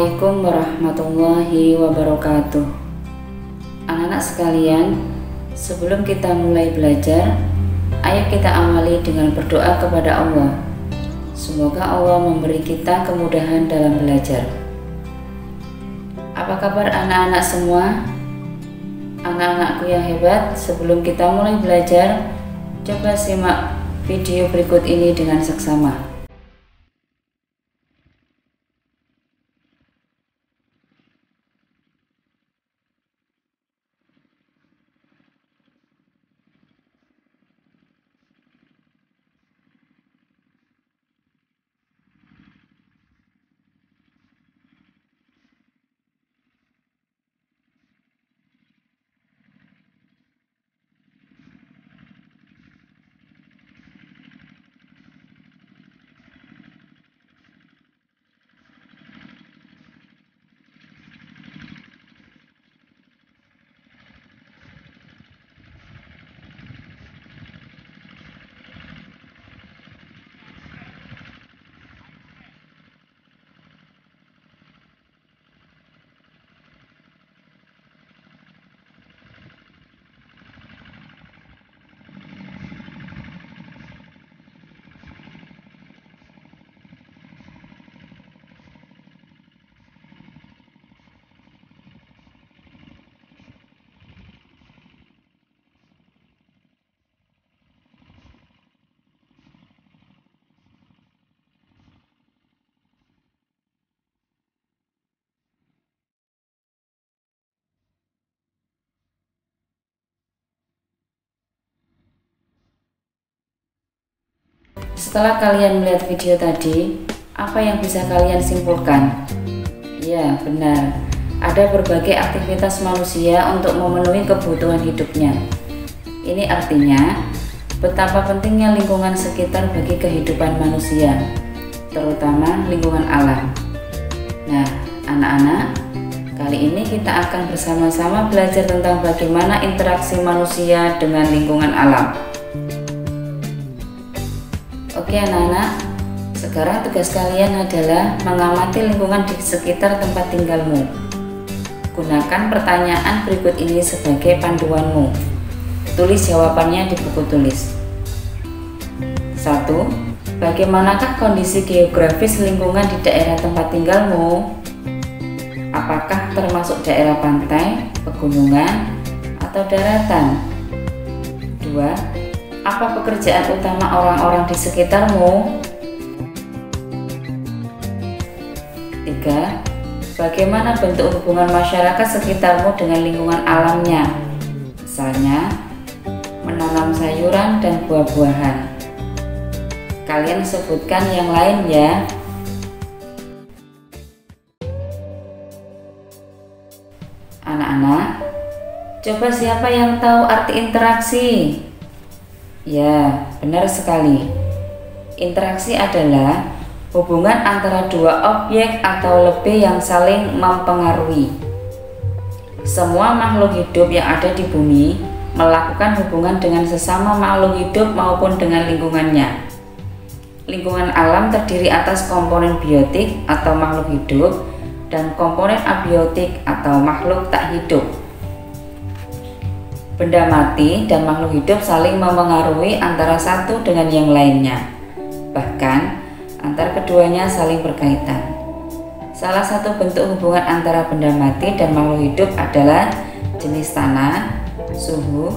Assalamualaikum warahmatullahi wabarakatuh. Anak-anak sekalian, sebelum kita mulai belajar, ayo kita awali dengan berdoa kepada Allah. Semoga Allah memberi kita kemudahan dalam belajar. Apa kabar anak-anak semua? Anak-anakku yang hebat, sebelum kita mulai belajar, coba simak video berikut ini dengan seksama. Setelah kalian melihat video tadi, apa yang bisa kalian simpulkan? Ya, benar. Ada berbagai aktivitas manusia untuk memenuhi kebutuhan hidupnya. Ini artinya betapa pentingnya lingkungan sekitar bagi kehidupan manusia, terutama lingkungan alam. Nah, anak-anak, kali ini kita akan bersama-sama belajar tentang bagaimana interaksi manusia dengan lingkungan alam. Oke anak-anak, sekarang tugas kalian adalah mengamati lingkungan di sekitar tempat tinggalmu. Gunakan pertanyaan berikut ini sebagai panduanmu. Tulis jawabannya di buku tulis. 1. Bagaimanakah kondisi geografis lingkungan di daerah tempat tinggalmu? Apakah termasuk daerah pantai, pegunungan, atau daratan? 2. Apa pekerjaan utama orang-orang di sekitarmu? 3. Bagaimana bentuk hubungan masyarakat sekitarmu dengan lingkungan alamnya? Misalnya, menanam sayuran dan buah-buahan. Kalian sebutkan yang lain ya. Anak-anak, coba siapa yang tahu arti interaksi? Ya, benar sekali. Interaksi adalah hubungan antara dua objek atau lebih yang saling mempengaruhi. Semua makhluk hidup yang ada di bumi melakukan hubungan dengan sesama makhluk hidup maupun dengan lingkungannya. Lingkungan alam terdiri atas komponen biotik atau makhluk hidup dan komponen abiotik atau makhluk tak hidup. Benda mati dan makhluk hidup saling mempengaruhi antara satu dengan yang lainnya. Bahkan, antar keduanya saling berkaitan. Salah satu bentuk hubungan antara benda mati dan makhluk hidup adalah jenis tanah, suhu,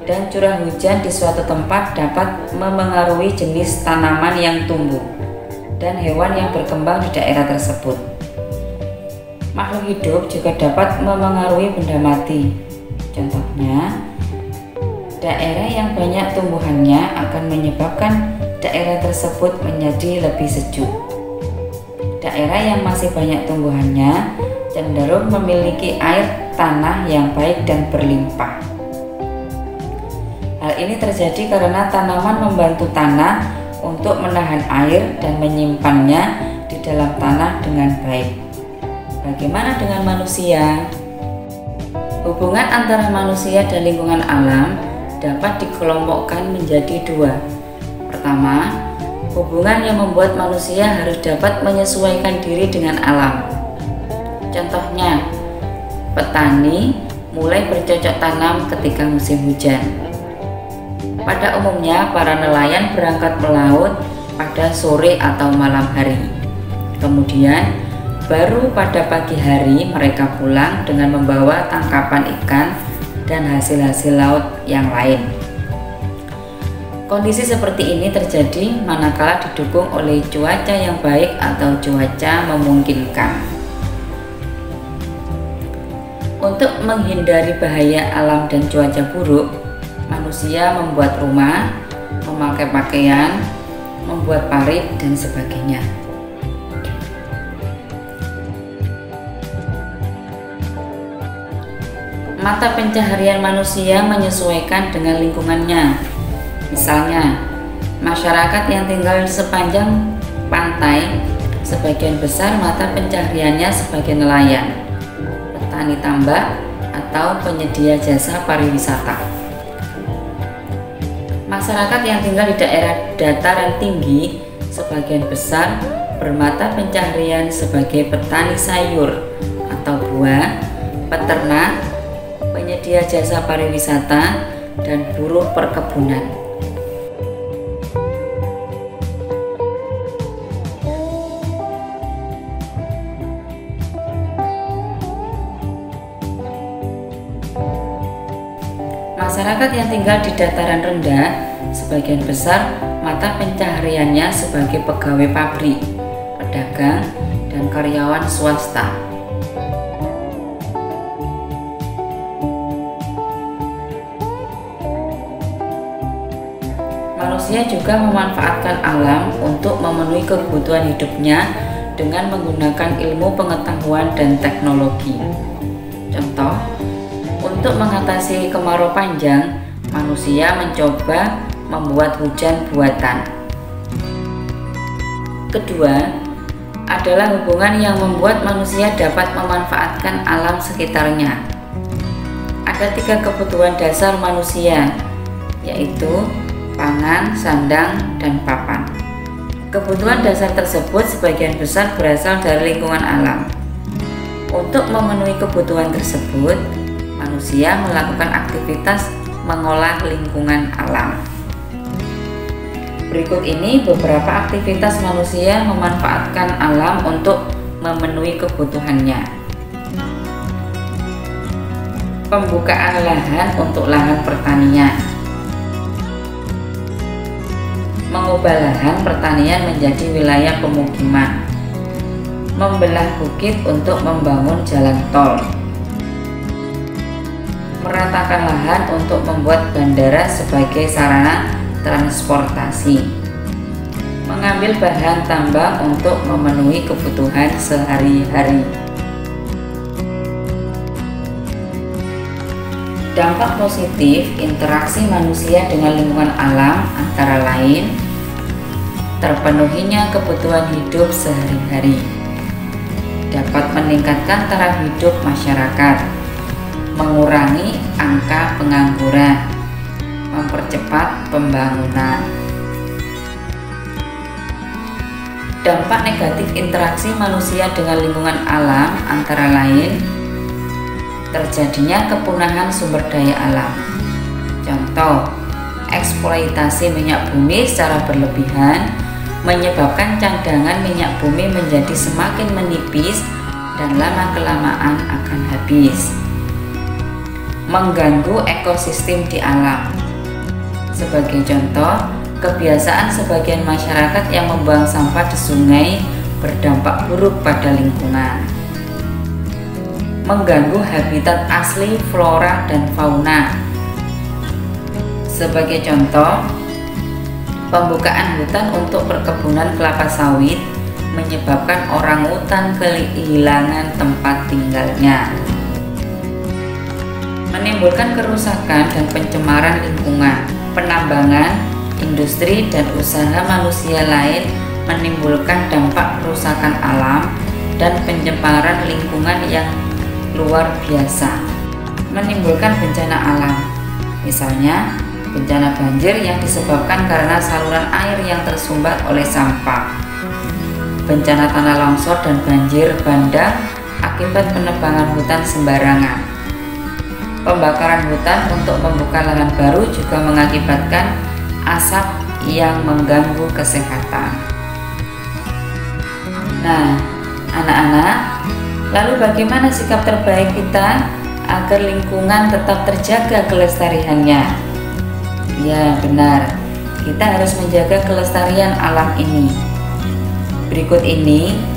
dan curah hujan di suatu tempat dapat memengaruhi jenis tanaman yang tumbuh dan hewan yang berkembang di daerah tersebut. Makhluk hidup juga dapat memengaruhi benda mati. Contohnya, daerah yang banyak tumbuhannya akan menyebabkan daerah tersebut menjadi lebih sejuk. Daerah yang masih banyak tumbuhannya cenderung memiliki air tanah yang baik dan berlimpah. Hal ini terjadi karena tanaman membantu tanah untuk menahan air dan menyimpannya di dalam tanah dengan baik. Bagaimana dengan manusia? Hubungan antara manusia dan lingkungan alam dapat dikelompokkan menjadi dua. Pertama, hubungan yang membuat manusia harus dapat menyesuaikan diri dengan alam. Contohnya, petani mulai bercocok tanam ketika musim hujan. Pada umumnya, para nelayan berangkat melaut pada sore atau malam hari. Kemudian, baru pada pagi hari mereka pulang dengan membawa tangkapan ikan dan hasil-hasil laut yang lain. Kondisi seperti ini terjadi manakala didukung oleh cuaca yang baik atau cuaca memungkinkan. Untuk menghindari bahaya alam dan cuaca buruk, manusia membuat rumah, memakai pakaian, membuat parit, dan sebagainya. Mata pencaharian manusia menyesuaikan dengan lingkungannya. Misalnya, masyarakat yang tinggal di sepanjang pantai, sebagian besar mata pencahariannya sebagai nelayan, petani tambak, atau penyedia jasa pariwisata. Masyarakat yang tinggal di daerah dataran tinggi sebagian besar bermata pencaharian sebagai petani sayur atau buah, peternak, penyedia jasa pariwisata, dan buruh perkebunan. Masyarakat yang tinggal di dataran rendah sebagian besar mata pencahariannya sebagai pegawai pabrik, pedagang, dan karyawan swasta. Manusia juga memanfaatkan alam untuk memenuhi kebutuhan hidupnya dengan menggunakan ilmu pengetahuan dan teknologi. Contoh, untuk mengatasi kemarau panjang, manusia mencoba membuat hujan buatan. Kedua, adalah hubungan yang membuat manusia dapat memanfaatkan alam sekitarnya. Ada 3 kebutuhan dasar manusia, yaitu pangan, sandang, dan papan. Kebutuhan dasar tersebut sebagian besar berasal dari lingkungan alam. Untuk memenuhi kebutuhan tersebut, manusia melakukan aktivitas mengolah lingkungan alam. Berikut ini beberapa aktivitas manusia memanfaatkan alam untuk memenuhi kebutuhannya. Pembukaan lahan untuk lahan pertanian. Mengubah lahan pertanian menjadi wilayah pemukiman. Membelah bukit untuk membangun jalan tol. Meratakan lahan untuk membuat bandara sebagai sarana transportasi. Mengambil bahan tambang untuk memenuhi kebutuhan sehari-hari. Dampak positif interaksi manusia dengan lingkungan alam antara lain terpenuhinya kebutuhan hidup sehari-hari, dapat meningkatkan taraf hidup masyarakat, mengurangi angka pengangguran, mempercepat pembangunan. Dampak negatif interaksi manusia dengan lingkungan alam antara lain terjadinya kepunahan sumber daya alam. Contoh, eksploitasi minyak bumi secara berlebihan menyebabkan cadangan minyak bumi menjadi semakin menipis dan lama-kelamaan akan habis. Mengganggu ekosistem di alam. Sebagai contoh, kebiasaan sebagian masyarakat yang membuang sampah di sungai berdampak buruk pada lingkungan. Mengganggu habitat asli flora dan fauna. Sebagai contoh, pembukaan hutan untuk perkebunan kelapa sawit menyebabkan orangutan kehilangan tempat tinggalnya. Menimbulkan kerusakan dan pencemaran lingkungan. Penambangan, industri, dan usaha manusia lain menimbulkan dampak kerusakan alam dan pencemaran lingkungan yang luar biasa. Menimbulkan bencana alam, misalnya bencana banjir yang disebabkan karena saluran air yang tersumbat oleh sampah, bencana tanah longsor dan banjir bandang akibat penebangan hutan sembarangan. Pembakaran hutan untuk membuka lahan baru juga mengakibatkan asap yang mengganggu kesehatan. Nah, anak-anak, lalu bagaimana sikap terbaik kita agar lingkungan tetap terjaga kelestariannya? Ya, benar. Kita harus menjaga kelestarian alam ini. Berikut ini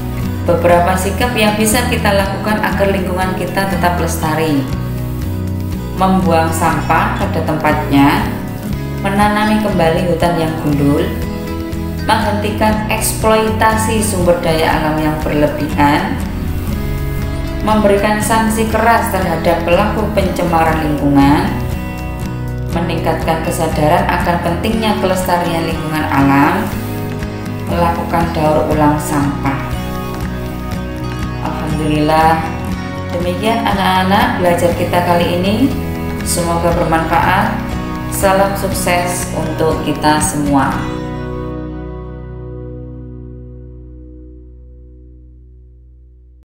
beberapa sikap yang bisa kita lakukan agar lingkungan kita tetap lestari. Membuang sampah pada tempatnya, menanami kembali hutan yang gundul, menghentikan eksploitasi sumber daya alam yang berlebihan, memberikan sanksi keras terhadap pelaku pencemaran lingkungan, meningkatkan kesadaran akan pentingnya kelestarian lingkungan alam, melakukan daur ulang sampah. Alhamdulillah, demikian anak-anak belajar kita kali ini. Semoga bermanfaat. Salam sukses untuk kita semua.